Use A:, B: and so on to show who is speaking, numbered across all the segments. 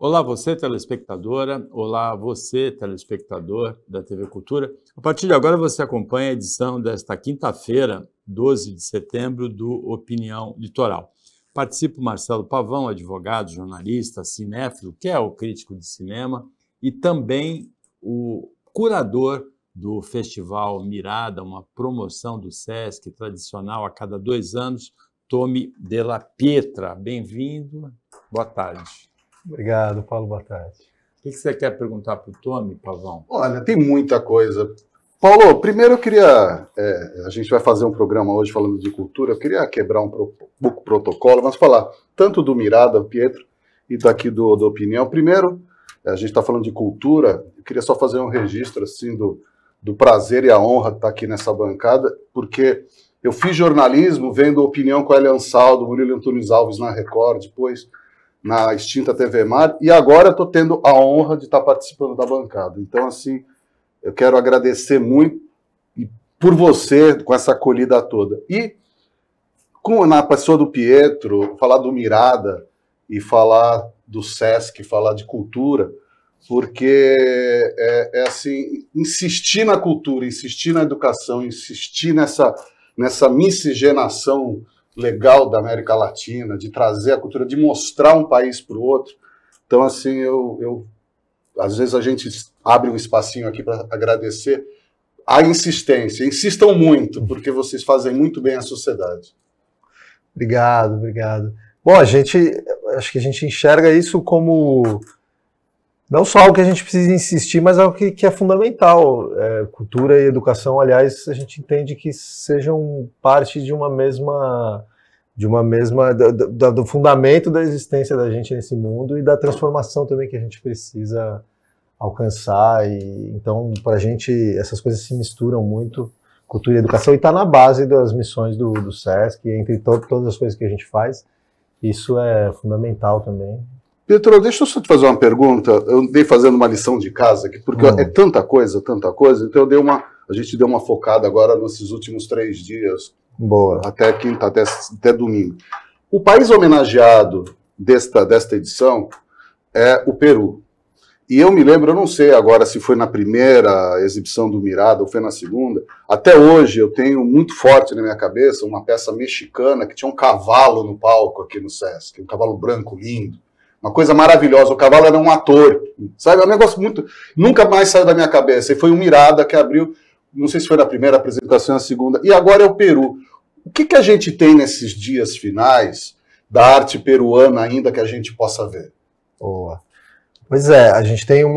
A: Olá você, telespectadora, olá você, telespectador da TV Cultura. A partir de agora você acompanha a edição desta quinta-feira, 12 de setembro, do Opinião Litoral. Participa o Marcelo Pavão, advogado, jornalista, cinéfilo, que é o crítico de cinema, e também o curador do Festival Mirada, uma promoção do Sesc tradicional a cada 2 anos, Tomi Della Pietra. Bem-vindo, boa tarde.
B: Obrigado, Paulo, boa tarde.
A: O que você quer perguntar para o Tomi, Pavão?
C: Olha, tem muita coisa. Paulo, primeiro eu queria... a gente vai fazer um programa hoje falando de cultura, eu queria quebrar um pouco o protocolo, mas falar tanto do Mirada, Pietro, e daqui do Opinião. Primeiro, a gente está falando de cultura, eu queria só fazer um registro assim, do prazer e a honra de estar aqui nessa bancada, porque eu fiz jornalismo vendo Opinião com a Elian Saldo, Murilo Antunes Alves na Record, depois na extinta TV Mar, e agora estou tendo a honra de estar participando da bancada. Então, assim, eu quero agradecer muito por você, com essa acolhida toda. E, na pessoa do Pietro, falar do Mirada e falar do Sesc, falar de cultura, porque assim, insistir na cultura, insistir na educação, insistir nessa miscigenação legal da América Latina, de trazer a cultura, de mostrar um país para o outro. Então, assim, às vezes a gente abre um espacinho aqui para agradecer a insistência. Insistam muito, porque vocês fazem muito bem à sociedade.
B: Obrigado, obrigado. Bom, acho que a gente enxerga isso como não só algo que a gente precisa insistir, mas algo que é fundamental. Cultura e educação, aliás, a gente entende que sejam parte de uma mesma do fundamento da existência da gente nesse mundo e da transformação também que a gente precisa alcançar. E então, para a gente, essas coisas se misturam muito, cultura e educação, e está na base das missões do Sesc, entre todas as coisas que a gente faz. Isso é fundamental também.
C: Pietro, deixa eu só te fazer uma pergunta. Eu andei fazendo uma lição de casa aqui, porque é tanta coisa, então a gente deu uma focada agora nesses últimos 3 dias.
B: Boa.
C: Até quinta, até domingo. O país homenageado desta edição é o Peru. E eu me lembro, eu não sei agora se foi na primeira exibição do Mirada ou foi na segunda, até hoje eu tenho muito forte na minha cabeça uma peça mexicana que tinha um cavalo no palco aqui no Sesc, um cavalo branco lindo. Uma coisa maravilhosa, o cavalo era um ator, sabe? É um negócio muito... Nunca mais saiu da minha cabeça. E foi o Mirada que abriu, não sei se foi na primeira apresentação ou na segunda, e agora é o Peru. O que a gente tem nesses dias finais da arte peruana ainda que a gente possa ver?
B: Boa. Pois é, a gente tem um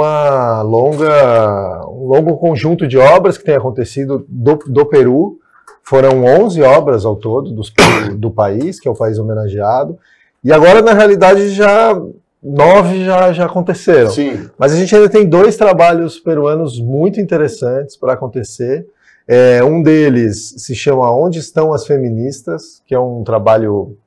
B: longo conjunto de obras que tem acontecido do Peru. Foram 11 obras ao todo do país, que é o país homenageado. E agora, na realidade, 9 já aconteceram.
C: Sim.
B: Mas a gente ainda tem 2 trabalhos peruanos muito interessantes para acontecer. Um deles se chama Onde Estão as Feministas, que é um trabalho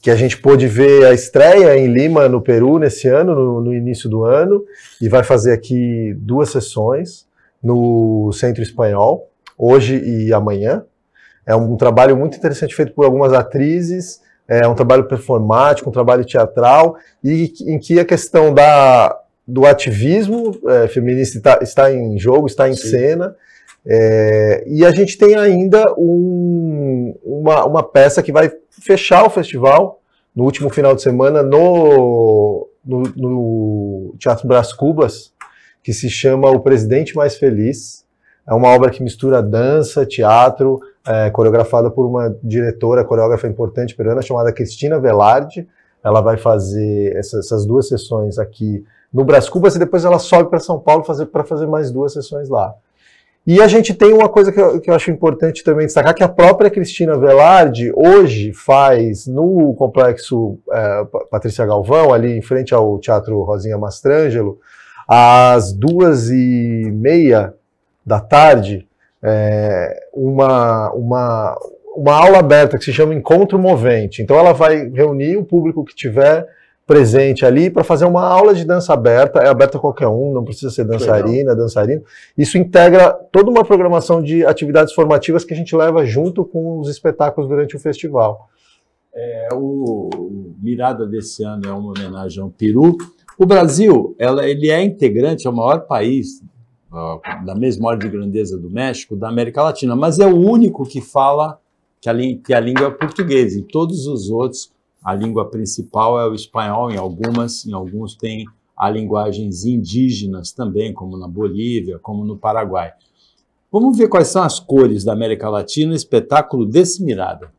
B: que a gente pôde ver a estreia em Lima, no Peru, nesse ano, no início do ano, e vai fazer aqui 2 sessões no Centro Espanhol, hoje e amanhã. É um trabalho muito interessante feito por algumas atrizes. É um trabalho performático, um trabalho teatral, e em que a questão do ativismo feminista está em jogo, está em cena. E a gente tem ainda uma peça que vai fechar o festival no último final de semana no Teatro Brás Cubas, que se chama O Presidente Mais Feliz. É uma obra que mistura dança, teatro, coreografada por uma coreógrafa importante peruana chamada Cristina Velarde. Ela vai fazer essas 2 sessões aqui no Brás Cubas e depois ela sobe para São Paulo para fazer mais 2 sessões lá. E a gente tem uma coisa que eu acho importante também destacar, que a própria Cristina Velarde hoje faz no Complexo Patrícia Galvão, ali em frente ao Teatro Rosinha Mastrangelo, às 2h30 da tarde, uma aula aberta que se chama Encontro Movente. Então ela vai reunir o público que tiver presente ali para fazer uma aula de dança aberta. É aberta a qualquer um, não precisa ser dançarina, dançarino. Isso integra toda uma programação de atividades formativas que a gente leva junto com os espetáculos durante o festival.
A: O Mirada desse ano é uma homenagem ao Peru, O Brasil, ele é integrante, é o maior país, da mesma ordem de grandeza do México, da América Latina, mas é o único que fala que a língua é portuguesa. Em todos os outros, a língua principal é o espanhol, em alguns tem há linguagens indígenas também, como na Bolívia, como no Paraguai. Vamos ver quais são as cores da América Latina, espetáculo desse Mirada.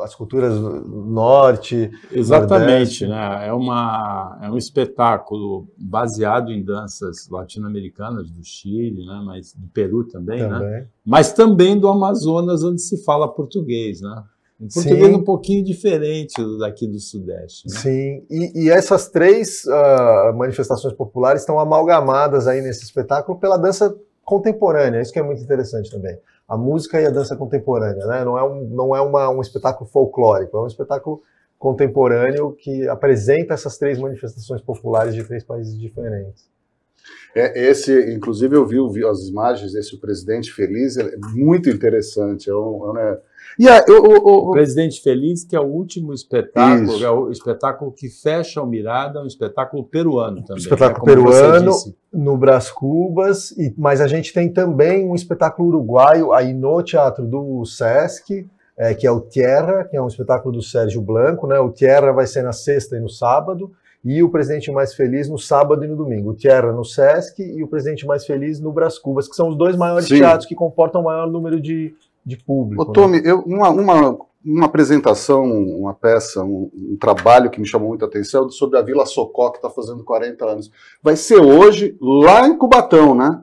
B: As culturas do norte.
A: Exatamente, né? É um espetáculo baseado em danças latino-americanas do Chile, né? Mas do Peru também, né? Mas também do Amazonas, onde se fala português, né? Um português um pouquinho diferente daqui do Sudeste. Né?
B: Sim, e essas três manifestações populares estão amalgamadas aí nesse espetáculo pela dança contemporânea, isso que é muito interessante também. A música e a dança contemporânea, né? Não é um espetáculo folclórico, é um espetáculo contemporâneo que apresenta essas três manifestações populares de três países diferentes.
C: Inclusive eu vi as imagens desse O Presidente Feliz, é muito interessante.
A: O Presidente Feliz, que é o último espetáculo, é o espetáculo que fecha o Mirada, é um espetáculo peruano também.
B: Espetáculo peruano, no Brás Cubas, mas a gente tem também um espetáculo uruguaio aí no Teatro do Sesc, que é o Tierra, que é um espetáculo do Sérgio Blanco, né? O Tierra vai ser na sexta e no sábado, e o Presidente Mais Feliz no sábado e no domingo. O Tierra no Sesc e o Presidente Mais Feliz no Brás Cubas, que são os dois maiores teatros que comportam o maior número de público.
C: Ô, Tommy, uma apresentação, uma peça, um trabalho que me chamou muita atenção sobre a Vila Socó, que está fazendo 40 anos. Vai ser hoje lá em Cubatão, né?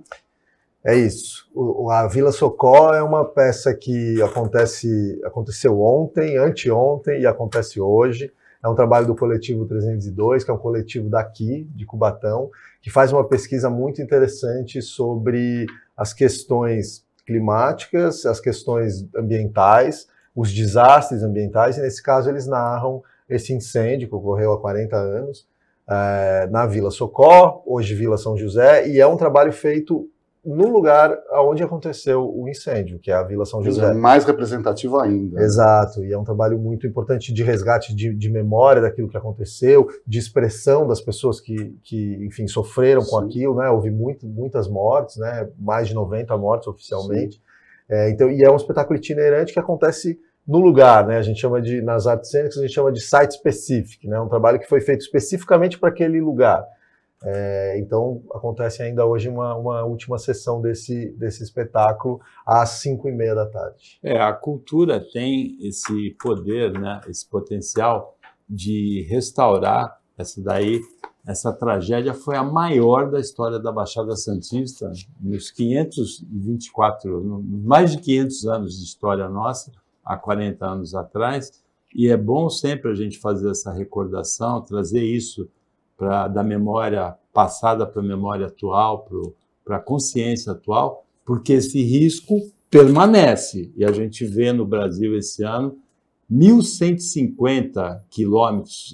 B: É isso. A Vila Socó é uma peça que aconteceu ontem, anteontem e acontece hoje. É um trabalho do Coletivo 302, que é um coletivo daqui, de Cubatão, que faz uma pesquisa muito interessante sobre as questões climáticas, as questões ambientais, os desastres ambientais, e nesse caso eles narram esse incêndio que ocorreu há 40 anos na Vila Socó, hoje Vila São José, e é um trabalho feito no lugar onde aconteceu o incêndio, que é a Vila São José.
C: Mais representativo ainda.
B: Exato, e é um trabalho muito importante de resgate de memória daquilo que aconteceu, de expressão das pessoas que enfim, sofreram com aquilo, né? Houve muitas mortes, né? Mais de 90 mortes oficialmente. Então, e é um espetáculo itinerante que acontece no lugar, né? A gente chama nas artes cênicas, a gente chama de site specific, né? Um trabalho que foi feito especificamente para aquele lugar. Então, acontece ainda hoje uma última sessão desse espetáculo às 5h30 da tarde.
A: A cultura tem esse poder, né, esse potencial de restaurar essa tragédia foi a maior da história da Baixada Santista, nos mais de 500 anos de história nossa, há 40 anos atrás, e é bom sempre a gente fazer essa recordação, trazer isso da memória passada para a memória atual, para a consciência atual, porque esse risco permanece. E a gente vê no Brasil esse ano 1.150 quilômetros,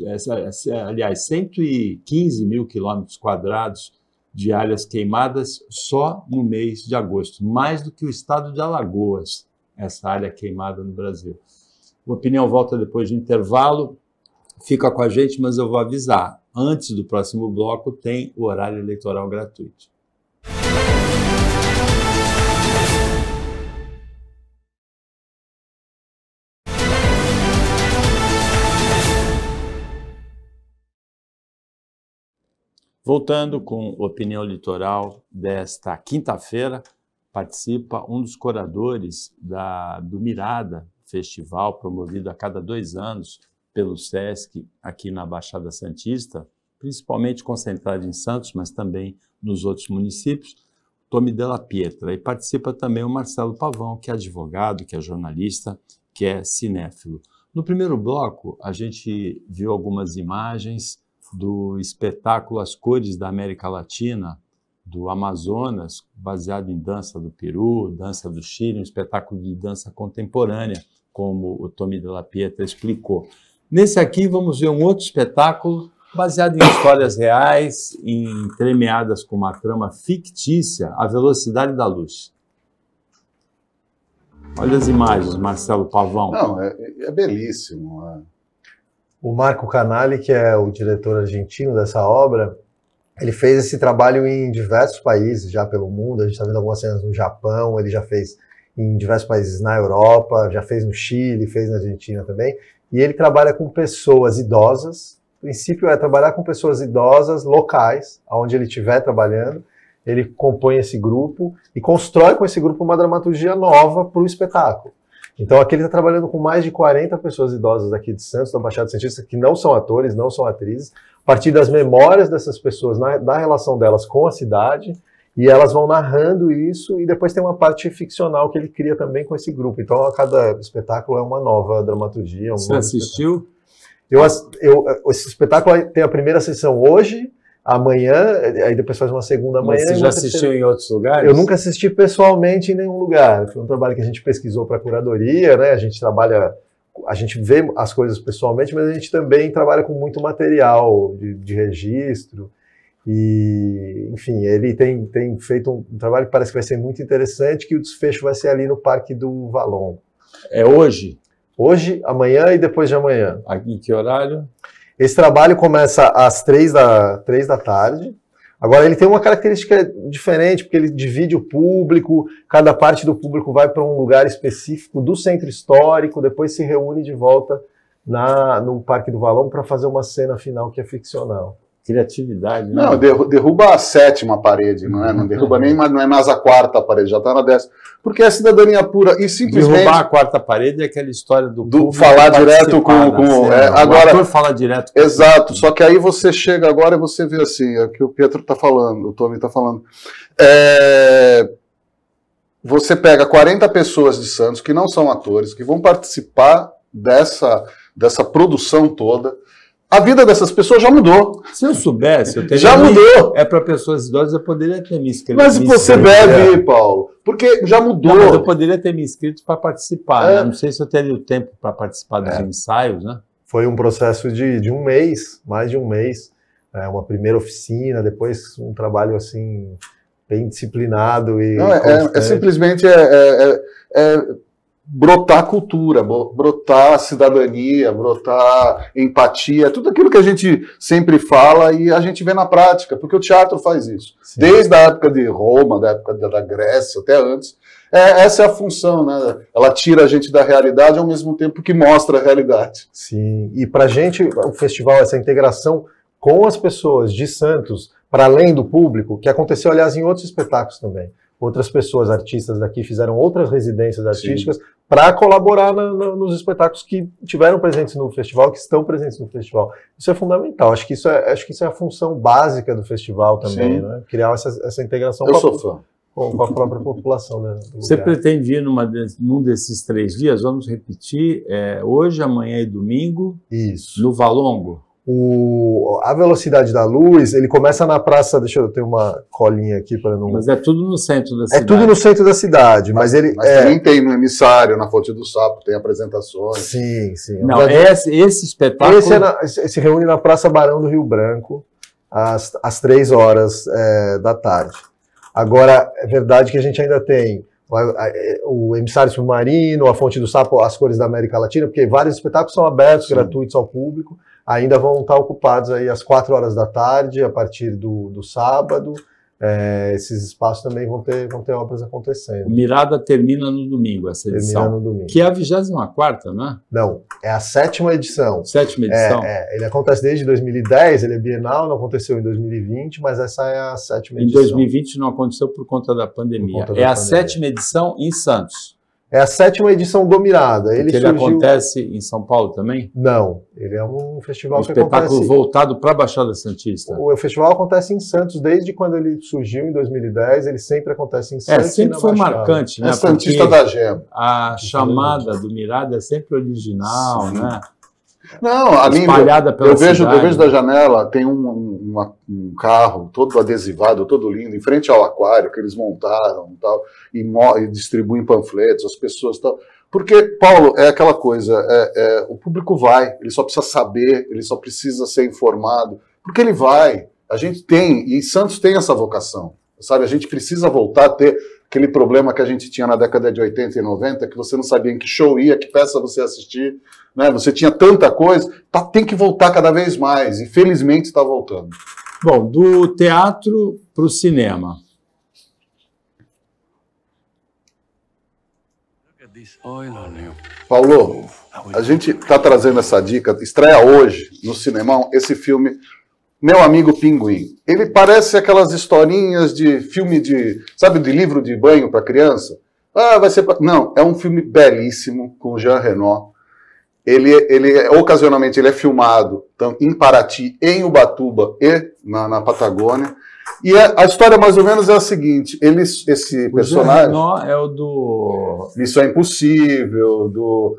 A: aliás, 115 mil quilômetros quadrados de áreas queimadas só no mês de agosto, mais do que o estado de Alagoas, essa área queimada no Brasil. A opinião volta depois de intervalo. Fica com a gente, mas eu vou avisar. Antes do próximo bloco, tem o horário eleitoral gratuito. Voltando com Opinião Litoral desta quinta-feira, participa um dos curadores do Mirada, festival promovido a cada 2 anos, pelo Sesc aqui na Baixada Santista, principalmente concentrado em Santos, mas também nos outros municípios, Tommy Della Pietra. E participa também o Marcelo Pavão, que é advogado, que é jornalista que é cinéfilo. No primeiro bloco, a gente viu algumas imagens do espetáculo As Cores da América Latina, do Amazonas, baseado em dança do Peru, dança do Chile, um espetáculo de dança contemporânea, como o Tommy Della Pietra explicou. Nesse aqui, vamos ver um outro espetáculo baseado em histórias reais, entremeadas com uma trama fictícia, A Velocidade da Luz. Olha as imagens, Marcelo Pavão.
C: Não, é belíssimo.
B: O Marco Canali, que é o diretor argentino dessa obra, ele fez esse trabalho em diversos países já pelo mundo. A gente está vendo algumas cenas no Japão, ele já fez em diversos países na Europa, já fez no Chile, fez na Argentina também. E ele trabalha com pessoas idosas. O princípio é trabalhar com pessoas idosas locais, onde ele estiver trabalhando. Ele compõe esse grupo e constrói com esse grupo uma dramaturgia nova para o espetáculo. Então aqui ele está trabalhando com mais de 40 pessoas idosas aqui de Santos, da Baixada Santista, que não são atores, não são atrizes, a partir das memórias dessas pessoas, da relação delas com a cidade, e elas vão narrando isso, e depois tem uma parte ficcional que ele cria também com esse grupo. Então a cada espetáculo é uma nova dramaturgia.
A: Você assistiu?
B: Esse espetáculo tem a primeira sessão hoje, amanhã, aí depois faz uma segunda manhã.
A: Mas você já assistiu em outros lugares?
B: Eu nunca assisti pessoalmente em nenhum lugar. Foi um trabalho que a gente pesquisou para a curadoria, né? A gente vê as coisas pessoalmente, mas a gente também trabalha com muito material de registro. E, enfim, ele tem feito um trabalho que parece que vai ser muito interessante, que o desfecho vai ser ali no Parque do Valongo.
A: É hoje?
B: Hoje, amanhã e depois de amanhã.
A: Aqui, em que horário?
B: Esse trabalho começa às 3 da tarde. Agora, ele tem uma característica diferente, porque ele divide o público, cada parte do público vai para um lugar específico do centro histórico, depois se reúne de volta no Parque do Valongo para fazer uma cena final que é ficcional.
A: Criatividade, né?
C: Não, derruba a 7ª parede, não é? Não derruba nem, não é mais a 4ª parede, já está na 10ª. Porque é cidadania pura e simplesmente...
A: Derrubar a 4ª parede é aquela história do
C: falar direto com...
A: agora, o ator fala direto com
C: exato, só que aí você chega agora e você vê assim, é o que o Pietro está falando, o Tommy está falando. Você pega 40 pessoas de Santos que não são atores, que vão participar dessa produção toda. A vida dessas pessoas já mudou.
A: Se eu soubesse,
C: já mudou.
A: É para pessoas idosas, eu poderia ter me inscrito.
C: Mas você deve ir, Paulo, porque já mudou.
A: Não, mas eu poderia ter me inscrito para participar. Né? Não sei se eu teria o tempo para participar dos ensaios, né?
B: Foi um processo de um mês, mais de um mês. Uma primeira oficina, depois um trabalho assim bem disciplinado e
C: não, simplesmente brotar cultura, brotar cidadania, brotar empatia, tudo aquilo que a gente sempre fala e a gente vê na prática, porque o teatro faz isso. Sim. Desde a época de Roma, da época da Grécia, até antes. Essa é a função, né? Ela tira a gente da realidade ao mesmo tempo que mostra a realidade.
B: Sim, e pra gente o festival, essa integração com as pessoas de Santos, para além do público, que aconteceu, aliás, em outros espetáculos também. Outras pessoas, artistas daqui, fizeram outras residências artísticas para colaborar nos espetáculos que tiveram presentes no festival, que estão presentes no festival. Isso é fundamental. Acho que isso é a função básica do festival também, né? Criar essa integração com a própria população. Né,
A: Você pretende ir num desses 3 dias? Vamos repetir, hoje, amanhã e domingo,
B: isso.
A: No Valongo?
B: A Velocidade da Luz, ele começa na praça, deixa eu ter uma colinha aqui para não...
A: Mas é tudo no centro da cidade.
B: É tudo no centro da cidade, mas
C: também tem no Emissário, na Fonte do Sapo, tem apresentações.
B: Sim, sim.
A: Não, esse espetáculo...
B: Esse se reúne na Praça Barão do Rio Branco, às 3 horas da tarde. Agora, é verdade que a gente ainda tem o Emissário Submarino, a Fonte do Sapo, As Cores da América Latina, porque vários espetáculos são abertos, gratuitos ao público, ainda vão estar ocupados aí às 4 horas da tarde, a partir do sábado. Esses espaços também vão ter obras acontecendo.
A: Mirada termina no domingo, essa edição.
B: Termina no domingo.
A: Que é a 24ª, não é?
B: Não, é a 7ª edição.
A: 7ª edição?
B: Ele acontece desde 2010, ele é bienal, não aconteceu em 2020, mas essa é a 7ª edição.
A: Em 2020 não aconteceu por conta da pandemia. A 7ª edição em Santos.
B: É a 7ª edição do Mirada.
A: Ele acontece em São Paulo também?
B: Não, ele é um festival que
A: espetáculo
B: acontece...
A: voltado para a Baixada Santista.
B: O festival acontece em Santos, desde quando ele surgiu, em 2010, ele sempre acontece em Santos.
A: Sempre foi
B: Baixada.
A: marcante, né?
C: É Santista da Gema.
A: A chamada do Mirada é sempre original,
C: Sim.
A: né?
C: Não, ali
A: espalhada pela
C: cidade. Eu vejo da
A: né?
C: janela, tem um carro todo adesivado, todo lindo, em frente ao aquário que eles montaram tal, e distribuem panfletos, as pessoas tal. Porque, Paulo, é aquela coisa, o público vai, ele só precisa saber, ele só precisa ser informado, porque ele vai. A gente tem, e Santos tem essa vocação, sabe? A gente precisa voltar a ter aquele problema que a gente tinha na década de 80 e 90, que você não sabia em que show ia, que peça você assistir, né? Você tinha tanta coisa, tem que voltar cada vez mais, e felizmente está voltando.
A: Bom, do teatro para o cinema.
C: Paulo, a gente está trazendo essa dica, estreia hoje no Cinemão esse filme Meu Amigo Pinguim. Ele parece aquelas historinhas de filme sabe, de livro de banho para criança? Vai ser Não, é um filme belíssimo com Jean Reno. Ocasionalmente ele é filmado em Paraty, em Ubatuba e na Patagônia. E a história mais ou menos é a seguinte: esse personagem...
A: O Jean Reno é o do...
C: Missão Impossível, do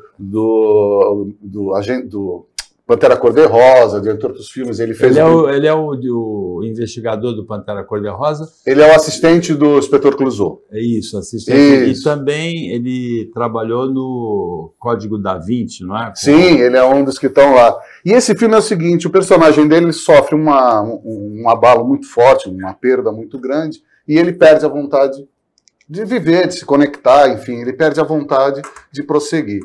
C: Pantera Cor-de-Rosa, de entre outros filmes. Ele
A: é o investigador do Pantera Cor-de-Rosa.
C: Ele é o assistente do Inspetor Clouseau.
A: É isso, assistente. Isso. E também ele trabalhou no Código da Vinci, não é?
C: Sim, ele é um dos que estão lá. E esse filme é o seguinte: o personagem dele sofre um abalo muito forte, uma perda muito grande, e ele perde a vontade de viver, de se conectar, enfim, ele perde a vontade de prosseguir.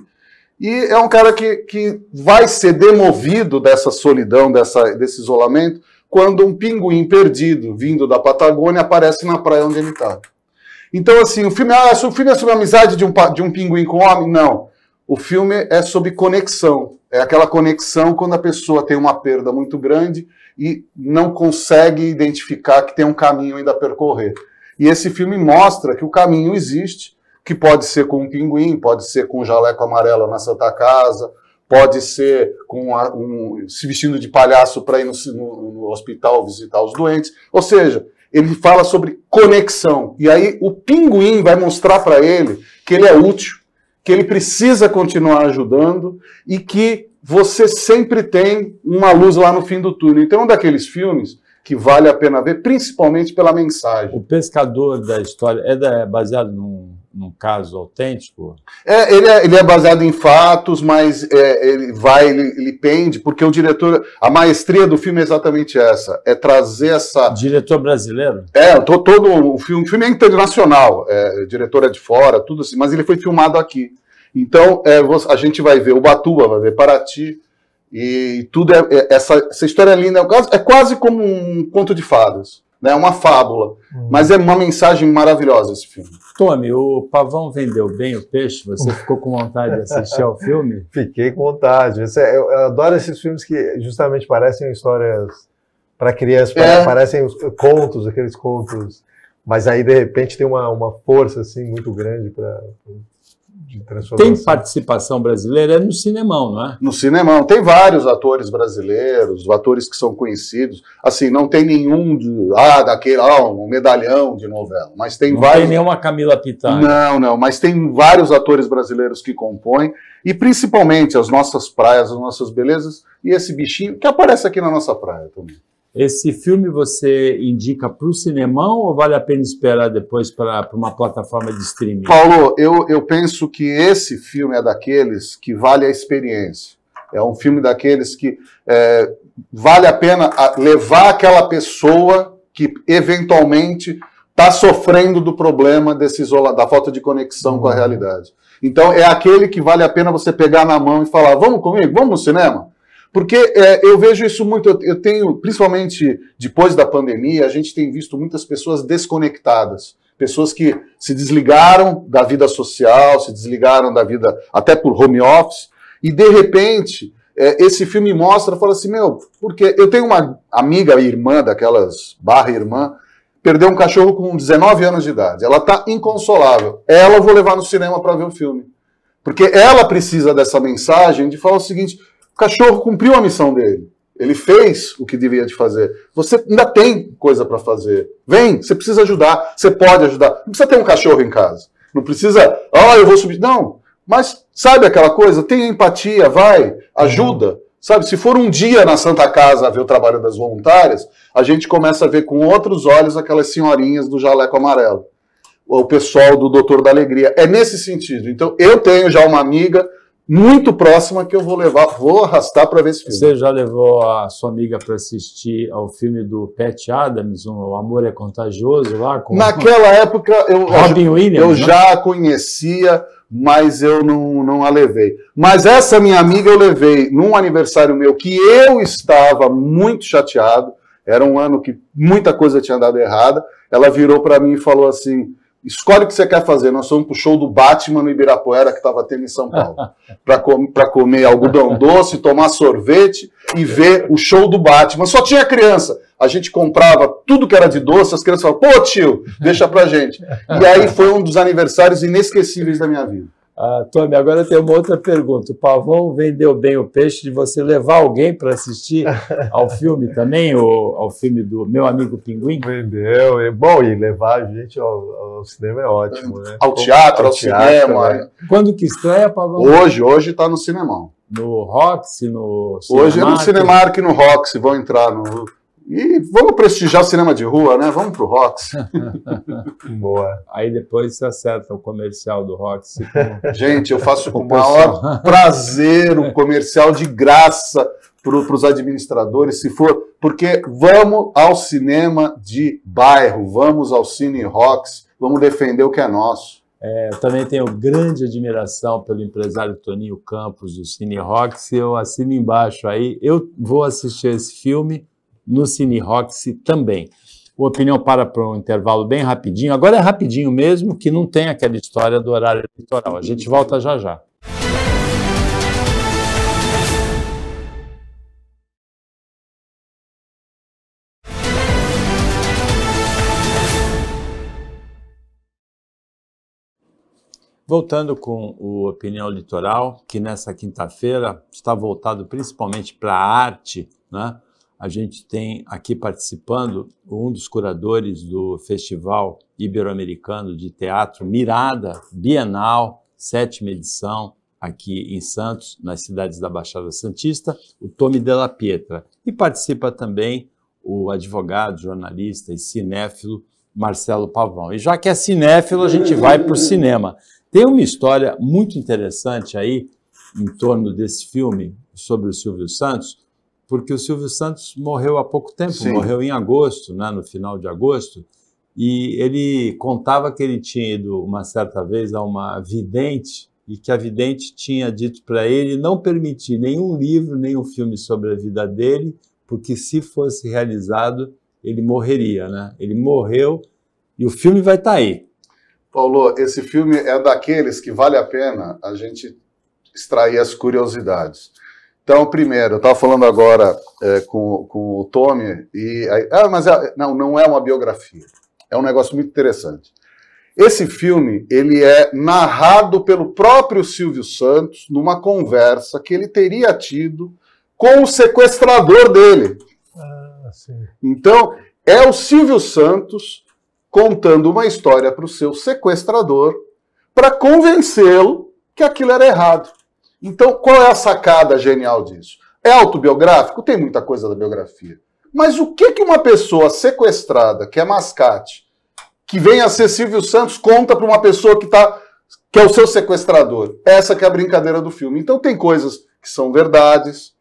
C: E é um cara que vai ser demovido dessa solidão, desse isolamento, quando um pinguim perdido, vindo da Patagônia, aparece na praia onde ele está. Então, assim, o filme é sobre a amizade de um pinguim com um homem? Não. O filme é sobre conexão. É aquela conexão quando a pessoa tem uma perda muito grande e não consegue identificar que tem um caminho ainda a percorrer. E esse filme mostra que o caminho existe, que pode ser com um pinguim, pode ser com um jaleco amarelo na Santa Casa, pode ser se vestindo de palhaço para ir no hospital visitar os doentes. Ou seja, ele fala sobre conexão. E aí o pinguim vai mostrar para ele que ele é útil, que ele precisa continuar ajudando e que você sempre tem uma luz lá no fim do túnel. Então é um daqueles filmes que vale a pena ver, principalmente pela mensagem.
A: O pescador da história é baseado num caso autêntico?
C: Ele é baseado em fatos, mas ele pende, porque o diretor, a maestria do filme é exatamente essa, é trazer essa...
A: Diretor brasileiro?
C: Todo o filme é internacional, o diretor é de fora, tudo assim, mas ele foi filmado aqui. Então, a gente vai ver Ubatuba, vai ver Paraty, e tudo essa história é linda, é quase como um conto de fadas. É uma fábula, mas é uma mensagem maravilhosa esse filme.
A: Tome, o Pavão vendeu bem o peixe? Você ficou com vontade de assistir ao filme?
B: Fiquei com vontade. Eu adoro esses filmes que justamente parecem histórias para crianças, parecem contos, aqueles contos, mas aí de repente tem uma força assim muito grande de transformação.
A: Tem participação brasileira no Cinemão, não é?
C: No Cinemão. Tem vários atores brasileiros, atores que são conhecidos. Assim, não tem nenhum um medalhão de novela, mas tem vários...
A: Não tem nenhuma Camila Pitanga.
C: Não, mas tem vários atores brasileiros que compõem, e principalmente as nossas praias, as nossas belezas, e esse bichinho que aparece aqui na nossa praia também.
A: Esse filme você indica para o Cinemão ou vale a pena esperar depois para uma plataforma de streaming?
C: Paulo, eu penso que esse filme é daqueles que vale a experiência. É um filme daqueles que vale a pena levar aquela pessoa que eventualmente está sofrendo do problema da falta de conexão com a realidade. Então é aquele que vale a pena você pegar na mão e falar: vamos comigo, vamos no cinema? Porque eu vejo isso muito, eu tenho, principalmente depois da pandemia, a gente tem visto muitas pessoas desconectadas, pessoas que se desligaram da vida social, se desligaram da vida até por home office, e de repente esse filme mostra, fala assim, porque eu tenho uma amiga irmã, daquelas /irmã, perdeu um cachorro com 19 anos de idade. Ela está inconsolável. Ela eu vou levar no cinema para ver o filme. Porque ela precisa dessa mensagem de falar o seguinte, o cachorro cumpriu a missão dele. Ele fez o que devia de fazer. Você ainda tem coisa para fazer. Vem, você precisa ajudar, você pode ajudar. Não precisa ter um cachorro em casa. Não precisa, eu vou subir. Não, mas sabe aquela coisa? Tenha empatia, vai, ajuda. Sabe, se for um dia na Santa Casa ver o trabalho das voluntárias, a gente começa a ver com outros olhos aquelas senhorinhas do jaleco amarelo. O pessoal do Doutor da Alegria. É nesse sentido. Então, eu tenho já uma amiga muito próxima que eu vou arrastar para ver esse filme.
A: Você já levou a sua amiga para assistir ao filme do Pat Adams, O Amor é Contagioso, lá com...
C: Naquela época,
A: Robin Williams,
C: eu já a conhecia, mas eu não a levei. Mas essa minha amiga eu levei num aniversário meu que eu estava muito chateado, era um ano que muita coisa tinha dado errada, ela virou para mim e falou assim, escolhe o que você quer fazer, nós fomos pro show do Batman no Ibirapuera, que estava tendo em São Paulo, para comer algodão doce, tomar sorvete e ver o show do Batman. Só tinha criança. A gente comprava tudo que era de doce, as crianças falavam, pô tio, deixa pra gente. E aí foi um dos aniversários inesquecíveis da minha vida.
A: Tommy, agora eu tenho uma outra pergunta. O Pavão vendeu bem o peixe de você levar alguém para assistir ao filme também, ao filme do Meu Amigo Pinguim?
B: Vendeu. É bom, e levar a gente ao cinema é ótimo, né?
C: Ao teatro, ao cinema.
B: Né?
A: Quando que estreia, Pavão?
C: Hoje está no Cinemão.
A: No Roxy, no Cinemark?
C: Hoje é no Cinemark e no Roxy, vão entrar no... E vamos prestigiar o cinema de rua, né? Vamos pro Roxy.
B: Boa.
A: Aí depois você acerta o comercial do Roxy.
C: Gente, eu faço com o maior prazer um comercial de graça para os administradores, se for, porque vamos ao cinema de bairro, vamos ao Cine Roxy, vamos defender o que é nosso.
A: Eu também tenho grande admiração pelo empresário Toninho Campos do Cine Roxy, eu assino embaixo aí, eu vou assistir esse filme no Cine Roxy também. O Opinião para um intervalo bem rapidinho. Agora é rapidinho mesmo, que não tem aquela história do horário eleitoral. A gente volta já já. Voltando com o Opinião Litoral, que nessa quinta-feira está voltado principalmente para a arte, né? A gente tem aqui participando um dos curadores do Festival Ibero-Americano de Teatro Mirada Bienal, 7ª edição, aqui em Santos, nas cidades da Baixada Santista, o Tommy Della Pietra. E participa também o advogado, jornalista e cinéfilo Marcelo Pavão. E já que é cinéfilo, a gente vai para o cinema. Tem uma história muito interessante aí, em torno desse filme, sobre o Silvio Santos, porque o Silvio Santos morreu há pouco tempo, Sim. Morreu em agosto, né, no final de agosto, e ele contava que ele tinha ido uma certa vez a uma vidente, e que a vidente tinha dito para ele não permitir nenhum livro, nenhum filme sobre a vida dele, porque se fosse realizado, ele morreria, né? Ele morreu e o filme vai estar aí.
C: Paulo, esse filme é daqueles que vale a pena a gente extrair as curiosidades. Então, primeiro, eu estava falando agora com o Tommy, não é uma biografia, é um negócio muito interessante. Esse filme, ele é narrado pelo próprio Silvio Santos numa conversa que ele teria tido com o sequestrador dele.
B: Sim.
C: Então, é o Silvio Santos contando uma história para o seu sequestrador para convencê-lo que aquilo era errado. Então, qual é a sacada genial disso? É autobiográfico? Tem muita coisa da biografia. Mas o que uma pessoa sequestrada, que é mascate, que vem a ser Silvio Santos, conta para uma pessoa que é o seu sequestrador? Essa que é a brincadeira do filme. Então, tem coisas que são verdades,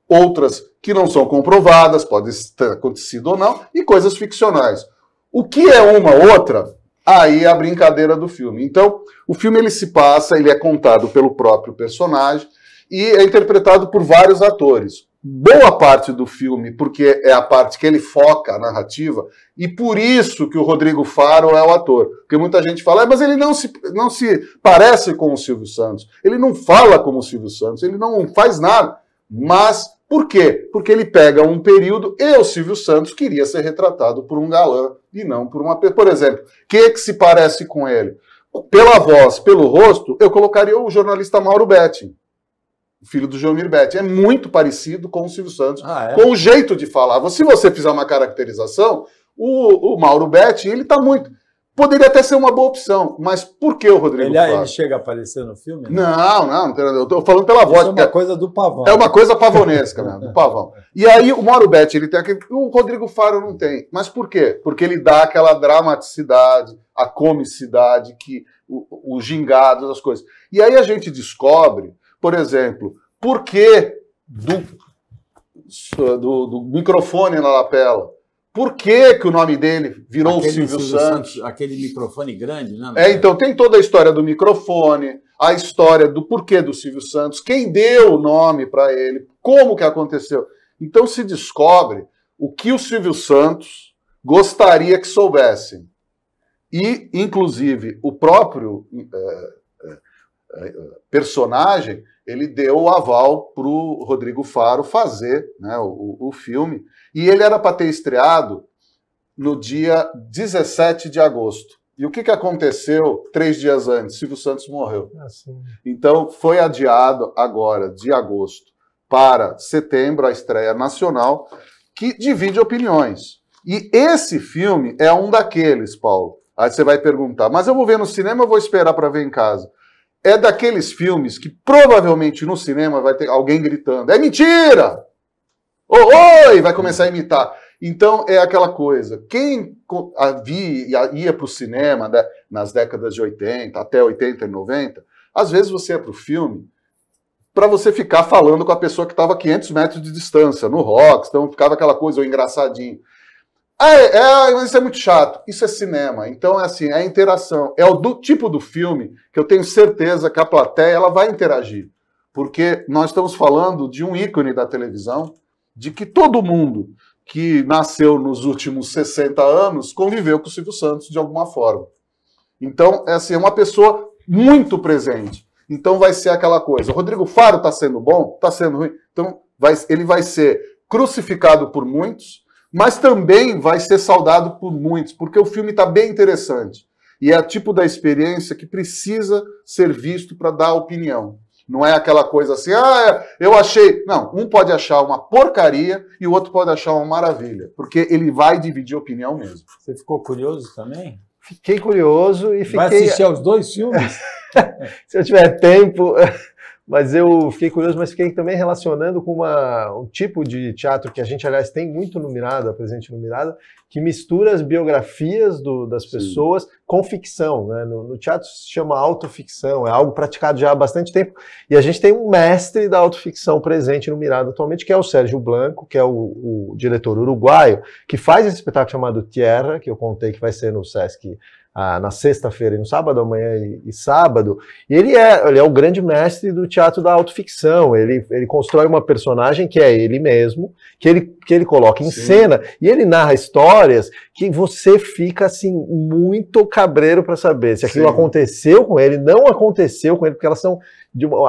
C: outras que não são comprovadas, pode ter acontecido ou não, e coisas ficcionais. O que é uma outra? Aí é a brincadeira do filme. Então, o filme ele é contado pelo próprio personagem e é interpretado por vários atores. Boa parte do filme, porque é a parte que ele foca a narrativa, e por isso que o Rodrigo Faro é o ator. Porque muita gente fala, mas ele não se parece com o Silvio Santos, ele não fala como o Silvio Santos, ele não faz nada. Mas Por quê? Porque ele pega um período e o Silvio Santos queria ser retratado por um galã e não por uma... Por exemplo, que se parece com ele? Pela voz, pelo rosto, eu colocaria o jornalista Mauro Betti, o filho do Joelmir Betti. É muito parecido com o Silvio Santos, com o jeito de falar. Se você fizer uma caracterização, o Mauro Betti, ele está muito... Poderia até ser uma boa opção, mas por que o Rodrigo Faro?
A: Ele chega a aparecer no filme?
C: Não, eu estou falando pela voz.
A: É uma coisa do Pavão.
C: É uma coisa pavonesca, né, do Pavão. E aí o Mauro Betti, ele tem aquele... O Rodrigo Faro não tem. Mas por quê? Porque ele dá aquela dramaticidade, a comicidade, os gingados, as coisas. E aí a gente descobre, por exemplo, por que do microfone na lapela? Por que o nome dele virou o Silvio Santos?
A: Aquele microfone grande, né?
C: Então tem toda a história do microfone, a história do porquê do Silvio Santos, quem deu o nome para ele, como que aconteceu. Então se descobre o que o Silvio Santos gostaria que soubessem. E, inclusive, o próprio personagem, ele deu o aval para o Rodrigo Faro fazer, né, o filme. E ele era para ter estreado no dia 17 de agosto. E o que aconteceu 3 dias antes? Silvio Santos morreu. Então, foi adiado agora, de agosto, para setembro, a estreia nacional, que divide opiniões. E esse filme é um daqueles, Paulo. Aí você vai perguntar, mas eu vou ver no cinema ou vou esperar para ver em casa? É daqueles filmes que provavelmente no cinema vai ter alguém gritando, é mentira! Oi! Vai começar a imitar. Então é aquela coisa, quem ia para o cinema, né, nas décadas de 80, até 80 e 90, às vezes você ia para o filme para você ficar falando com a pessoa que estava a 500 metros de distância, no Rox, então ficava aquela coisa, o engraçadinho. Mas isso é muito chato. Isso é cinema. Então, é assim, é a interação. É o tipo do filme que eu tenho certeza que a plateia ela vai interagir. Porque nós estamos falando de um ícone da televisão, de que todo mundo que nasceu nos últimos 60 anos conviveu com o Silvio Santos de alguma forma. Então, é assim, é uma pessoa muito presente. Então, vai ser aquela coisa. O Rodrigo Faro está sendo bom? Está sendo ruim? Então, ele vai ser crucificado por muitos, mas também vai ser saudado por muitos, porque o filme está bem interessante. E é o tipo da experiência que precisa ser visto para dar opinião. Não é aquela coisa assim, eu achei... Não, um pode achar uma porcaria e o outro pode achar uma maravilha, porque ele vai dividir opinião mesmo.
A: Você ficou curioso também?
B: Fiquei curioso e fiquei...
A: Vai assistir aos 2 filmes?
B: Se eu tiver tempo... Mas eu fiquei curioso, mas fiquei também relacionando com um tipo de teatro que a gente, aliás, tem muito no Mirada, presente no Mirada, que mistura as biografias das pessoas com ficção, né? No teatro se chama autoficção, é algo praticado já há bastante tempo, e a gente tem um mestre da autoficção presente no Mirada atualmente, que é o Sérgio Blanco, que é o diretor uruguaio, que faz esse espetáculo chamado Tierra, que eu contei que vai ser no Sesc na sexta-feira e no sábado, amanhã e sábado, e ele é o grande mestre do teatro da autoficção. Ele constrói uma personagem que é ele mesmo, que ele coloca em cena, e ele narra histórias que você fica assim muito cabreiro para saber se aquilo aconteceu com ele, não aconteceu com ele, porque elas são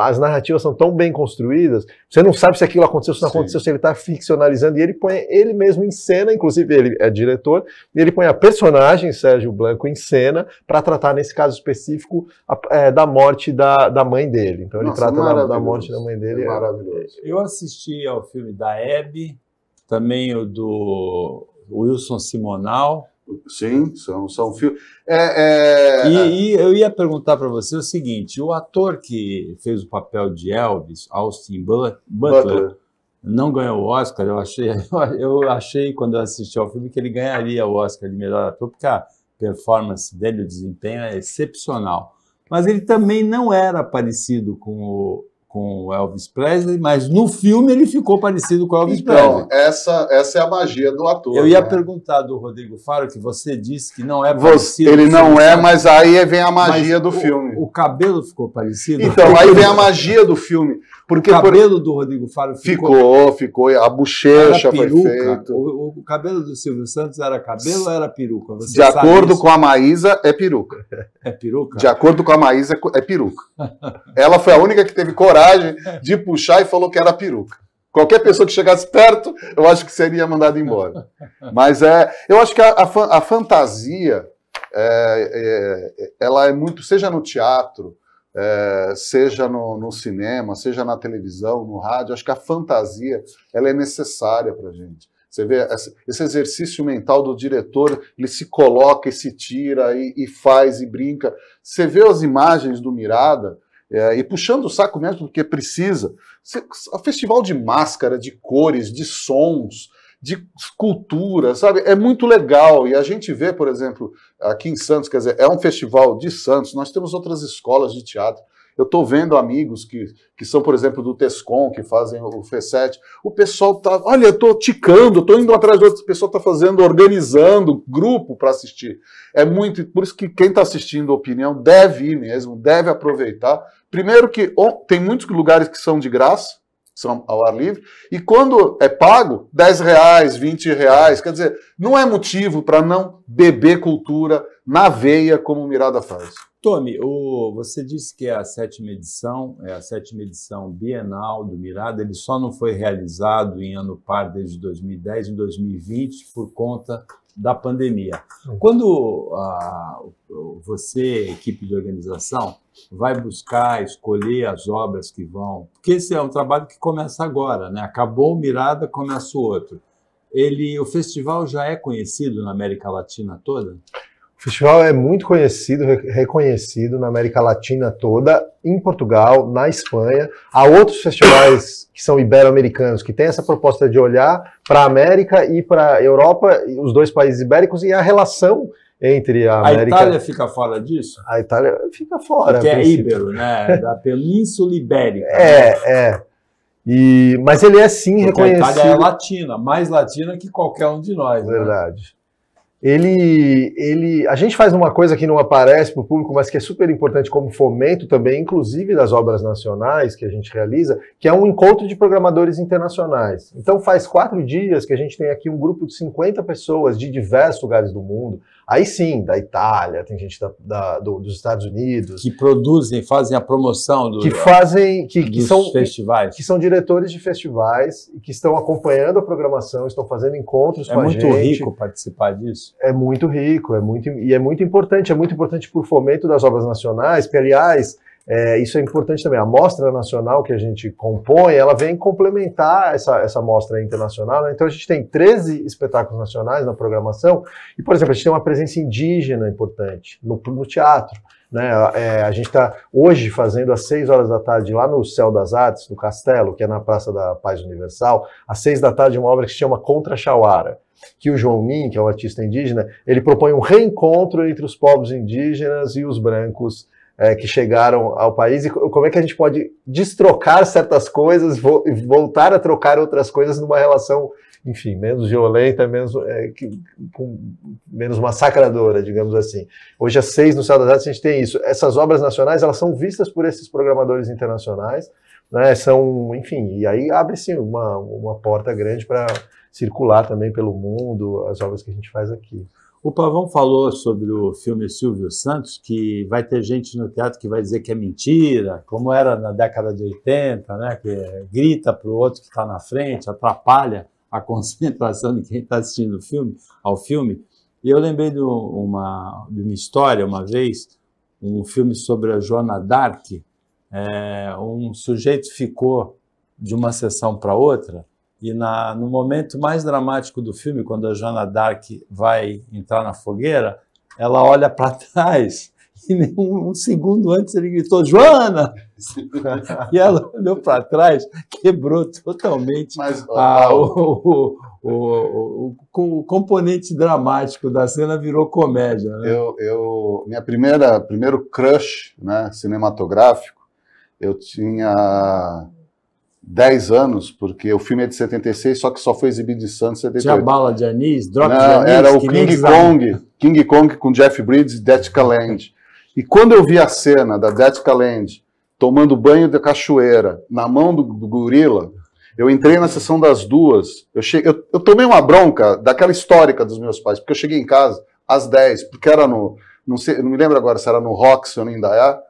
B: as narrativas são tão bem construídas, você não sabe se aquilo aconteceu, se não aconteceu, se ele está ficcionalizando, e ele põe ele mesmo em cena, inclusive ele é diretor, e ele põe a personagem Sérgio Blanco em cena para tratar, nesse caso específico, da morte da mãe dele. Então ele trata da morte da mãe dele.
C: É maravilhoso.
A: Eu assisti ao filme da Hebe, também o do Wilson Simonal.
C: Sim, são filmes.
A: E eu ia perguntar para você o seguinte: o ator que fez o papel de Elvis, Austin Butler, não ganhou o Oscar. Eu achei quando eu assisti ao filme que ele ganharia o Oscar de melhor ator, porque a performance dele, o desempenho é excepcional. Mas ele também não era parecido com o Elvis Presley, mas no filme ele ficou parecido com o Elvis Presley.
C: Essa é a magia do ator.
A: Eu ia perguntar do Rodrigo Faro, que você disse que não é parecido.
C: Ele não é, mas aí vem a magia do filme.
A: O cabelo ficou parecido?
C: Então, aí vem a magia do filme. Porque
A: o cabelo do Rodrigo Faro
C: ficou, a bochecha foi feita.
A: O cabelo do Silvio Santos era cabelo ou era peruca? Você
C: de acordo com a Maísa, é peruca.
A: É peruca?
C: De acordo com a Maísa, é peruca. Ela foi a única que teve coragem de puxar e falou que era peruca. Qualquer pessoa que chegasse perto, eu acho que seria mandado embora. Mas eu acho que a fantasia, ela é muito, seja no teatro, seja no cinema, seja na televisão, no rádio, acho que a fantasia ela é necessária para a gente. Você vê esse exercício mental do diretor, ele se coloca e se tira e faz e brinca. Você vê as imagens do Mirada, e puxando o saco mesmo, porque precisa. O festival de máscara, de cores, de sons, de cultura, sabe? É muito legal. E a gente vê, por exemplo, aqui em Santos, quer dizer, é um festival de Santos, nós temos outras escolas de teatro. Eu estou vendo amigos que são, por exemplo, do Tescom, que fazem o FESET. O pessoal está, olha, eu estou ticando, estou indo atrás do outro, o pessoal está fazendo, organizando grupo para assistir. É muito, por isso que quem está assistindo a Opinião deve ir mesmo, deve aproveitar. Primeiro que tem muitos lugares que são de graça, são ao ar livre, e quando é pago, R$10, R$20, quer dizer, não é motivo para não beber cultura na veia como o Mirada faz.
A: Tomi, você disse que é a sétima edição bienal do Mirada, ele só não foi realizado em ano par desde 2010 e 2020 por conta da pandemia. Quando você, equipe de organização, vai buscar, escolher as obras que vão... Porque esse é um trabalho que começa agora, né? Acabou o Mirada, começa o outro. O festival já é conhecido na América Latina toda?
B: O festival é muito conhecido, reconhecido na América Latina toda, em Portugal, na Espanha. Há outros festivais que são ibero-americanos, que têm essa proposta de olhar para a América e para a Europa, os dois países ibéricos, e a relação entre a América...
A: A Itália fica fora disso?
B: A Itália fica fora.
A: Porque é íbero, né? Da Península Ibérica.
B: Mas ele é sim
A: porque
B: reconhecido.
A: A Itália é latina, mais latina que qualquer um de nós.
B: Verdade. Né? A gente faz uma coisa que não aparece para o público, mas que é super importante como fomento também, inclusive das obras nacionais que a gente realiza, que é um encontro de programadores internacionais. Então faz 4 dias que a gente tem aqui um grupo de 50 pessoas de diversos lugares do mundo, aí sim, da Itália, tem gente dos Estados Unidos.
A: Que produzem, fazem a promoção dos
B: festivais. Que são diretores de festivais e que estão acompanhando a programação, estão fazendo encontros com a gente.
A: É muito rico participar disso.
B: É muito rico, é muito importante por fomento das obras nacionais, que, aliás, isso é importante também. A mostra nacional que a gente compõe, ela vem complementar essa mostra internacional, né? Então a gente tem 13 espetáculos nacionais na programação e, por exemplo, a gente tem uma presença indígena importante no teatro. Né? A gente está hoje fazendo às 6 horas da tarde lá no Céu das Artes, no Castelo, que é na Praça da Paz Universal, às 6 da tarde uma obra que se chama Contra Chauara, que o João Min, que é um artista indígena, ele propõe um reencontro entre os povos indígenas e os brancos que chegaram ao país, e como é que a gente pode destrocar certas coisas e voltar a trocar outras coisas numa relação, enfim, menos violenta, menos massacradora, digamos assim. Hoje, às 6 no Céu das Artes, a gente tem isso. Essas obras nacionais, elas são vistas por esses programadores internacionais, né, enfim, e aí abre-se uma porta grande para circular também pelo mundo as obras que a gente faz aqui.
A: O Pavão falou sobre o filme Silvio Santos, que vai ter gente no teatro que vai dizer que é mentira, como era na década de 80, né, que grita para o outro que está na frente, atrapalha a concentração de quem está assistindo ao filme. E eu lembrei de uma história, uma vez, um filme sobre a Joana d'Arc. Um sujeito ficou de uma sessão para outra, e no momento mais dramático do filme, quando a Joana d'Arc vai entrar na fogueira, ela olha para trás e um segundo antes ele gritou, Joana! E ela olhou para trás, quebrou totalmente o componente dramático da cena, virou comédia. Né?
C: Primeiro crush, né, cinematográfico, eu tinha 10 anos, porque o filme é de 76, só que só foi exibido em Santos em 78.
A: Tinha Bala de Anis, Drop de
C: Não,
A: Anis?
C: era o King Kong com Jeff Bridges e Detka Land. E quando eu vi a cena da Detka Land tomando banho da cachoeira na mão do gorila, eu entrei na sessão das 2, eu tomei uma bronca daquela histórica dos meus pais, porque eu cheguei em casa às 10, porque era não me lembro agora se era no Roxy ou no Indaiá,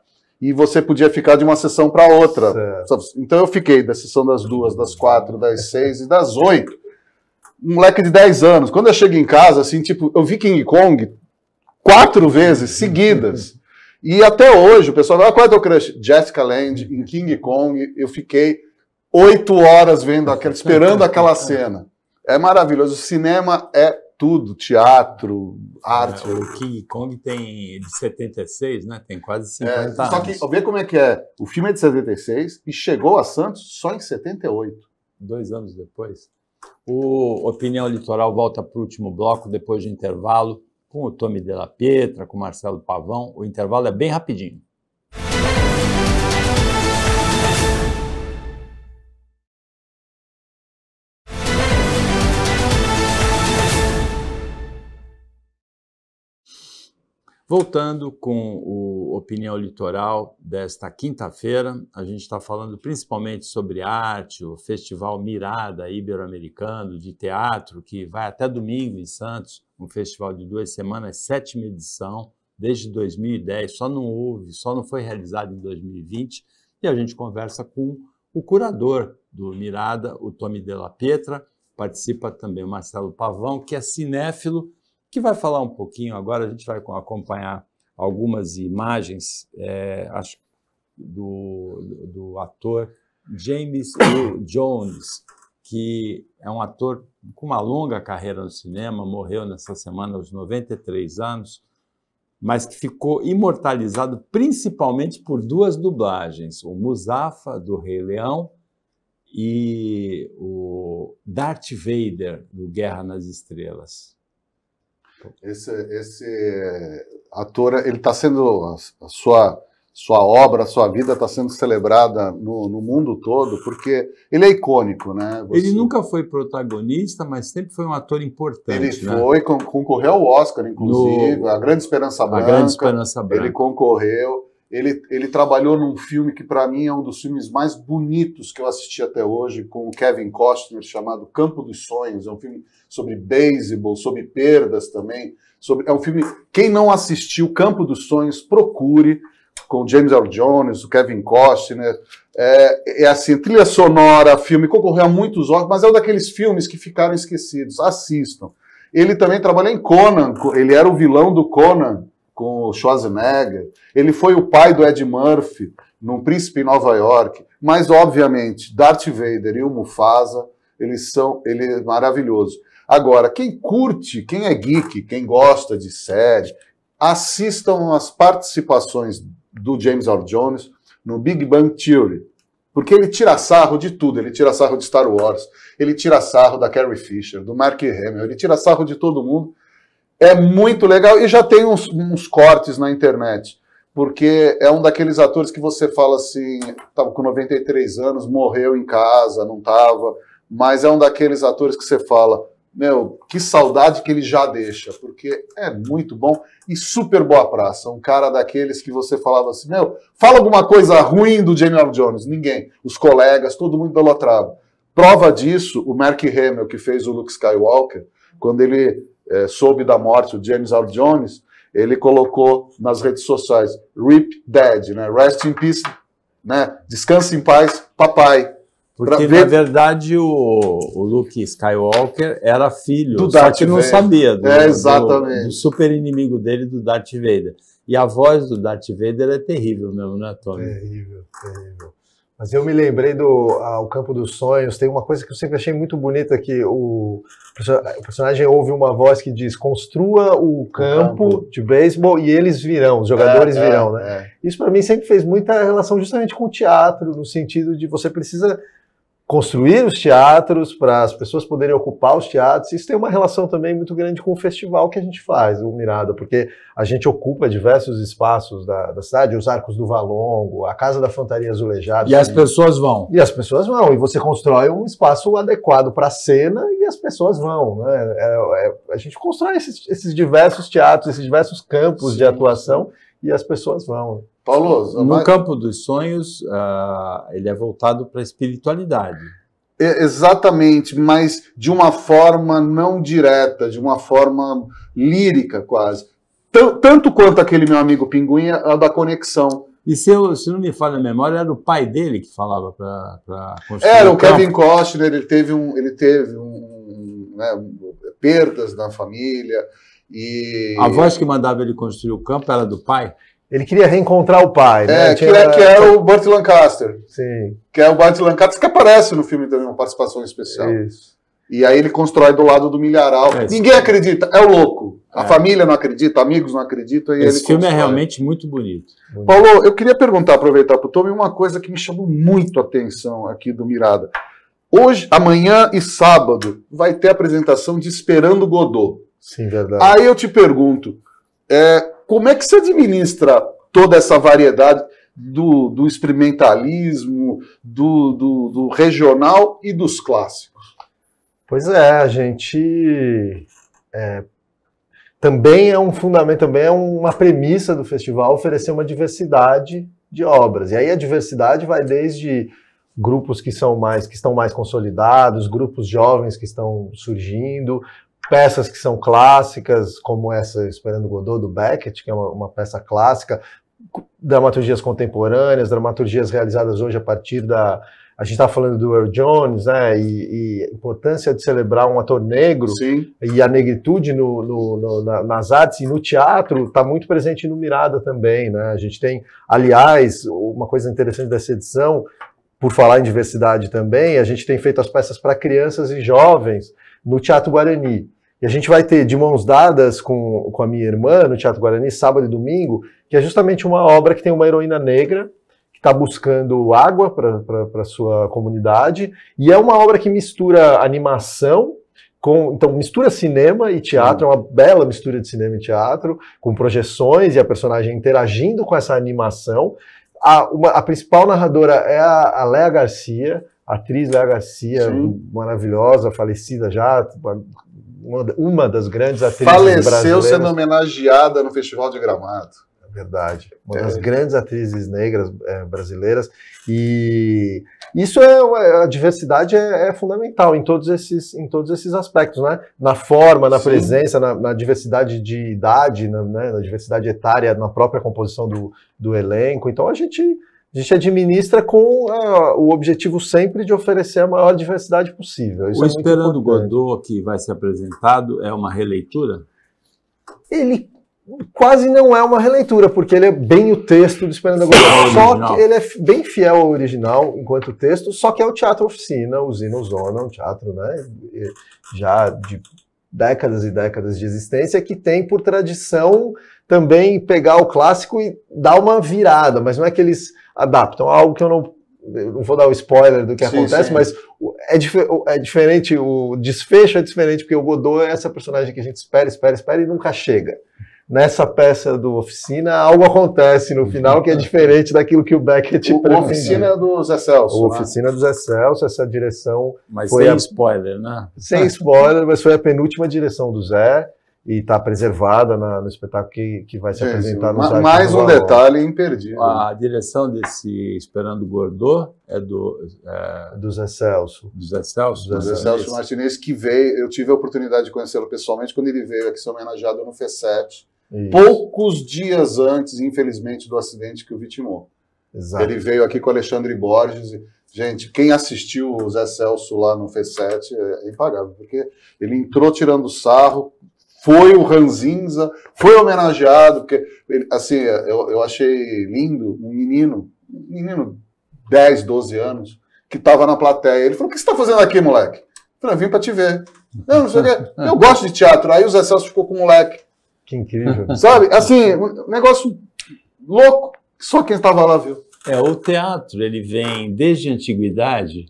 C: e você podia ficar de uma sessão para outra.
B: Certo.
C: Então eu fiquei da sessão das 2, das 4, das 6 e das 8. Um moleque de 10 anos. Quando eu chego em casa, assim, tipo, eu vi King Kong 4 vezes seguidas. E até hoje, o pessoal fala, qual é o teu crush? Jessica Lange, em King Kong, eu fiquei 8 horas vendo esperando aquela cena. É maravilhoso. O cinema é tudo, teatro, arte.
A: O King Kong tem de 76, né? Tem quase 50 anos.
C: Só que, vê como é que é. O filme é de 76 e chegou a Santos só em 78.
A: 2 anos depois. O Opinião Litoral volta para o último bloco, depois do intervalo, com o Tommy Della Pietra, com o Marcelo Pavão. O intervalo é bem rapidinho. Voltando com o Opinião Litoral desta quinta-feira, a gente está falando principalmente sobre arte, o Festival Mirada Ibero-Americano de Teatro, que vai até domingo em Santos, um festival de 2 semanas, 7ª edição, desde 2010, só não foi realizado em 2020, e a gente conversa com o curador do Mirada, o Tommy Della Pietra, participa também o Marcelo Pavão, que é cinéfilo, que vai falar um pouquinho agora. A gente vai acompanhar algumas imagens, acho, do ator James Earl Jones, que é um ator com uma longa carreira no cinema, morreu nessa semana aos 93 anos, mas que ficou imortalizado principalmente por 2 dublagens, o Muzafa, do Rei Leão, e o Darth Vader, do Guerra nas Estrelas.
C: Esse ator, ele está sendo, a sua obra, a sua vida está sendo celebrada no mundo todo, porque ele é icônico, né?
A: Ele nunca foi protagonista, mas sempre foi um ator importante.
C: Ele foi, concorreu ao Oscar, inclusive, A Grande Esperança Branca.
A: A Grande Esperança Branca.
C: Ele concorreu. Ele trabalhou num filme que, para mim, é um dos filmes mais bonitos que eu assisti até hoje, com o Kevin Costner, chamado Campo dos Sonhos. É um filme sobre beisebol, sobre perdas também. É um filme... Quem não assistiu Campo dos Sonhos, procure, com o James Earl Jones, o Kevin Costner. É assim, trilha sonora, filme, concorreu a muitos Oscars, mas é um daqueles filmes que ficaram esquecidos. Assistam. Ele também trabalhou em Conan, ele era o vilão do Conan, com o Schwarzenegger. Ele foi o pai do Ed Murphy, num Príncipe em Nova York. Mas, obviamente, Darth Vader e o Mufasa, ele é maravilhoso. Agora, quem curte, quem é geek, quem gosta de série, assistam as participações do James Earl Jones no Big Bang Theory. Porque ele tira sarro de tudo. Ele tira sarro de Star Wars, ele tira sarro da Carrie Fisher, do Mark Hamill, ele tira sarro de todo mundo. É muito legal e já tem uns cortes na internet, porque é um daqueles atores que você fala assim, estava com 93 anos, morreu em casa, não estava, mas é um daqueles atores que você fala, meu, que saudade que ele já deixa, porque é muito bom e super boa praça. Um cara daqueles que você falava assim, meu, fala alguma coisa ruim do James Earl Jones. Ninguém. Os colegas, todo mundo idolatrava. Prova disso, o Mark Hamill, que fez o Luke Skywalker, quando ele soube da morte do James Earl Jones, ele colocou nas redes sociais, RIP Dad, né? Rest in peace, né? Descanse em paz, papai.
A: Porque, na verdade, o Luke Skywalker era filho,
C: do
A: só
C: Darth
A: que não
C: Vader.
A: sabia
C: Exatamente.
A: do super inimigo dele, do Darth Vader. E a voz do Darth Vader é terrível mesmo, né, Tommy?
B: Terrível, terrível. Mas eu me lembrei do Campo dos Sonhos, tem uma coisa que eu sempre achei muito bonita, que o personagem ouve uma voz que diz, construa o campo de beisebol e eles virão, os jogadores virão, né? Isso para mim sempre fez muita relação justamente com o teatro, no sentido de você precisa construir os teatros para as pessoas poderem ocupar os teatros. Isso tem uma relação também muito grande com o festival que a gente faz, o Mirada, porque a gente ocupa diversos espaços da cidade, os Arcos do Valongo, a Casa da Fantaria Azulejada.
A: E as pessoas vão.
B: E as pessoas vão, e você constrói um espaço adequado para a cena e as pessoas vão, né? A gente constrói esses diversos teatros, esses diversos campos de atuação e as pessoas vão.
C: Paulo,
A: no Campo dos Sonhos, ele é voltado para a espiritualidade.
C: Exatamente, mas de uma forma não direta, de uma forma lírica quase. Tanto quanto aquele meu amigo Pinguim, é da conexão.
A: E se não me falha a memória, era o pai dele que falava para construir.
C: Era o Kevin Costner, ele teve perdas na família. E
A: a voz que mandava ele construir o campo era do pai?
B: Ele queria reencontrar o pai, né?
C: Que é o Burt Lancaster.
B: Sim.
C: Que é o Burt Lancaster que aparece no filme também, uma participação especial.
B: Isso.
C: E aí ele constrói do lado do milharal. Ninguém acredita, é o louco. A família não acredita, amigos não acreditam. E
A: esse filme é realmente muito bonito.
C: Paulo, eu queria perguntar, aproveitar para o Tommy, uma coisa que me chamou muito a atenção aqui do Mirada. Hoje, amanhã e sábado, vai ter a apresentação de Esperando Godot.
B: Sim, verdade.
C: Aí eu te pergunto, como é que se administra toda essa variedade do experimentalismo, do regional e dos clássicos?
B: Pois é, a gente também é um fundamento, também é uma premissa do festival oferecer uma diversidade de obras. E aí a diversidade vai desde grupos que estão mais consolidados, grupos jovens que estão surgindo, peças que são clássicas, como essa Esperando Godot, do Beckett, que é uma peça clássica, dramaturgias contemporâneas, dramaturgias realizadas hoje a partir a gente estava falando do Earl Jones, né, e a importância de celebrar um ator negro.
C: Sim.
B: E a negritude nas artes e no teatro está muito presente no Mirada também, né? A gente tem, aliás, uma coisa interessante dessa edição, por falar em diversidade também, a gente tem feito as peças para crianças e jovens no Teatro Guarani. E a gente vai ter De Mãos Dadas com a minha irmã no Teatro Guarani, sábado e domingo, que é justamente uma obra que tem uma heroína negra que está buscando água para sua comunidade, e é uma obra que mistura animação, então mistura cinema e teatro, é uma bela mistura de cinema e teatro, com projeções e a personagem interagindo com essa animação. A principal narradora é a Léa Garcia, a atriz Léa Garcia, sim, maravilhosa, falecida já, uma das grandes atrizes brasileiras.
C: Faleceu sendo homenageada no Festival de Gramado.
B: Verdade. Uma das grandes atrizes negras brasileiras. E isso a diversidade é fundamental em todos esses aspectos, né? Na forma, na presença, na diversidade de idade, na diversidade etária, na própria composição do elenco. Então a gente administra com o objetivo sempre de oferecer a maior diversidade possível. Isso
A: o Esperando Godot, que vai ser apresentado, é uma releitura?
B: Ele quase não é uma releitura, porque ele é bem o texto do Esperando Godot. Só que ele é bem fiel ao original enquanto texto, só que é o teatro oficina, o Zona, um teatro, né, já de décadas e décadas de existência, que tem por tradição também pegar o clássico e dar uma virada, mas não é que eles adaptam, algo que eu não vou dar o spoiler do que acontece, mas é diferente, o desfecho é diferente, porque o Godot é essa personagem que a gente espera e nunca chega. Nessa peça do Oficina, algo acontece no final que é diferente daquilo que o Beckett pretendia.
C: O Oficina do Zé Celso.
B: O Oficina do Zé Celso, essa direção...
A: Mas sem spoiler, né?
B: Sem spoiler, mas foi a penúltima direção do Zé e está preservada no espetáculo que vai se apresentar nos arquivos.
C: Mais um detalhe imperdível.
A: A direção desse Esperando Godot é do
B: Zé Celso.
A: Do Zé Celso?
C: Do Zé Celso Martinez, que veio, eu tive a oportunidade de conhecê-lo pessoalmente quando ele veio aqui ser homenageado no FESET. Isso. Poucos dias antes, infelizmente, do acidente que o vitimou. Exato. Ele veio aqui com o Alexandre Borges. Gente, quem assistiu o Zé Celso lá no FESET é impagável, porque ele entrou tirando sarro, foi o Ranzinza, foi homenageado, porque, assim, eu achei lindo um menino 10, 12 anos, que estava na plateia. Ele falou, o que você está fazendo aqui, moleque? Eu falei, vim para te ver. Não sei o quê. Eu gosto de teatro. Aí o Zé Celso ficou com o moleque.
B: Que incrível.
C: Sabe? Assim, um negócio louco. Só quem estava lá viu.
A: O teatro, ele vem desde a antiguidade,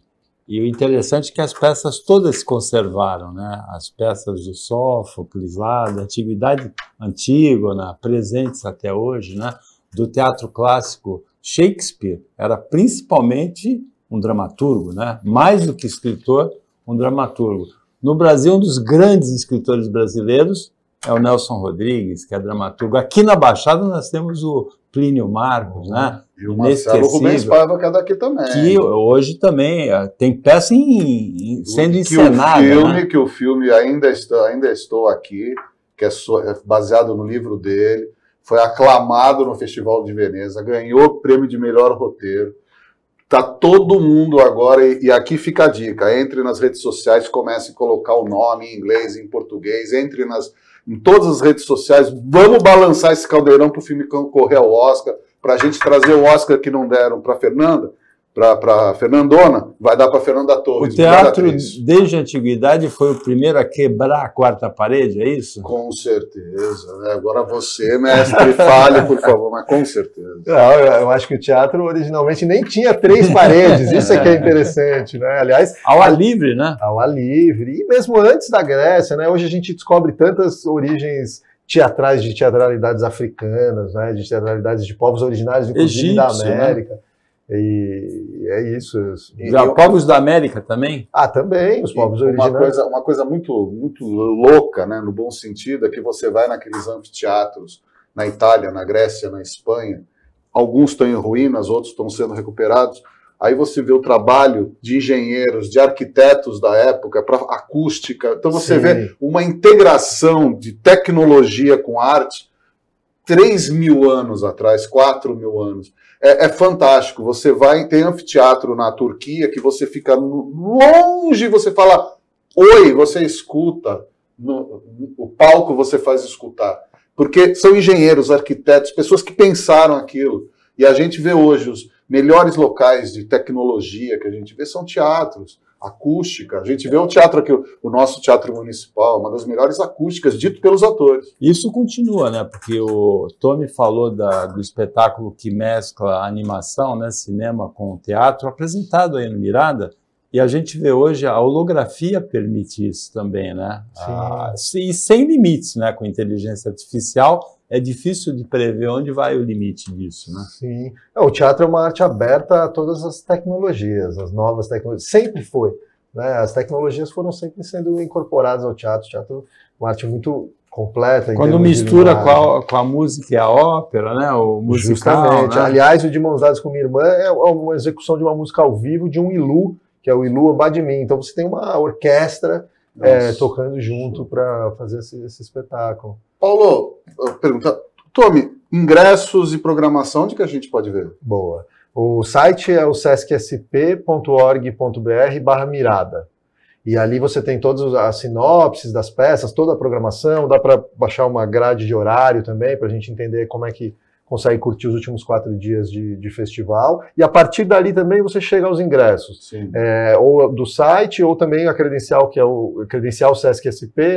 A: e o interessante é que as peças todas se conservaram, né? As peças do Sófocles lá, da antiguidade antígona, presentes até hoje, né? Do teatro clássico, Shakespeare era principalmente um dramaturgo, né? Mais do que escritor, um dramaturgo. No Brasil, um dos grandes escritores brasileiros é o Nelson Rodrigues, que é dramaturgo. Aqui na Baixada nós temos o Plínio Marcos, né?
C: E o Marcelo Rubens Paiva, que é daqui também.
A: Que hoje também tem peça sendo encenada.
C: Que o filme Ainda Estou Aqui, que é baseado no livro dele. foi aclamado no Festival de Veneza, ganhou o prêmio de melhor roteiro. Tá todo mundo agora, e aqui fica a dica, entre nas redes sociais, comece a colocar o nome em inglês, em português, entre em todas as redes sociais, vamos balançar esse caldeirão para o filme concorrer ao Oscar, para a gente trazer o Oscar que não deram para Fernanda, para Fernandona, vai dar para Fernanda Torres.
A: O teatro, desde a antiguidade, foi o primeiro a quebrar a quarta parede, é isso?
C: Com certeza. Né? Agora você, mestre, fale, por favor, mas com certeza.
B: Não, eu acho que o teatro originalmente nem tinha 3 paredes, isso é que é interessante, né? Aliás,
A: ao ar livre, né?
B: Ao ar livre, e mesmo antes da Grécia, né? Hoje a gente descobre tantas origens teatrais de teatralidades africanas, né? De teatralidades de povos originários, inclusive da América. Né? E é isso.
A: Povos da América também?
B: Ah, também, os povos originários.
C: Uma coisa muito, muito louca, né, no bom sentido, é que você vai naqueles anfiteatros na Itália, na Grécia, na Espanha, alguns estão em ruínas, outros estão sendo recuperados, aí você vê o trabalho de engenheiros, de arquitetos da época, para acústica, então você vê uma integração de tecnologia com arte 3.000 anos atrás, 4.000 anos. É fantástico. Você vai, tem anfiteatro na Turquia que você fica longe, você fala oi, você escuta. O palco você faz escutar. Porque são engenheiros, arquitetos, pessoas que pensaram aquilo. E a gente vê hoje os melhores locais de tecnologia que a gente vê são teatros, acústica. A gente vê o teatro aqui, o nosso teatro municipal, uma das melhores acústicas, dito pelos atores.
A: Isso continua, né? Porque o Tony falou do espetáculo que mescla a animação, né? Cinema com teatro, apresentado aí no Mirada, e a gente vê hoje a holografia permite isso também, né? E sem limites, né? Com inteligência artificial, é difícil de prever onde vai o limite disso, né?
B: Sim. O teatro é uma arte aberta a todas as tecnologias, as novas tecnologias. Sempre foi. Né? As tecnologias foram sempre sendo incorporadas ao teatro. O teatro é uma arte muito completa.
A: Quando mistura com a música e a ópera, né? O musical,
B: justamente.
A: Né?
B: Aliás, o De Mãos Dadas com Minha Irmã é uma execução de uma música ao vivo de um Ilu, que é o Ilu Badmin. Então você tem uma orquestra tocando junto para fazer esse espetáculo.
C: Paulo, pergunta, Tommy, ingressos e programação, onde que a gente pode ver?
B: Boa. O site é o sescsp.org.br/mirada. E ali você tem todas as sinopses das peças, toda a programação, dá para baixar uma grade de horário também, para a gente entender como é que consegue curtir os últimos 4 dias de festival, e a partir dali também você chega aos ingressos, ou do site, ou também a credencial, que é o credencial Sesc SP,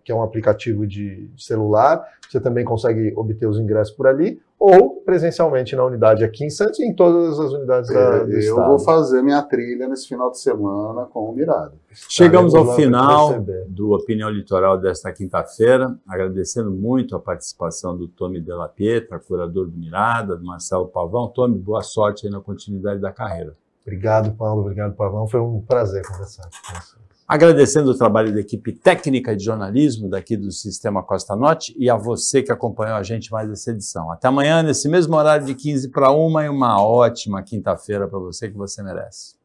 B: que é um aplicativo de celular, você também consegue obter os ingressos por ali, ou presencialmente na unidade aqui em Santos e em todas as unidades do estado.
C: Eu vou fazer minha trilha nesse final de semana com o Mirada.
A: Chegamos ao final do Opinião Litoral desta quinta-feira, agradecendo muito a participação do Tommy Della Pietra, curador do Mirada, do Marcelo Pavão. Tommy, boa sorte aí na continuidade da carreira.
B: Obrigado, Paulo. Obrigado, Pavão. Foi um prazer conversar com você.
A: Agradecendo o trabalho da equipe técnica de jornalismo daqui do Sistema Costa Norte e a você que acompanhou a gente mais essa edição. Até amanhã, nesse mesmo horário de 12:45, e uma ótima quinta-feira para você que você merece.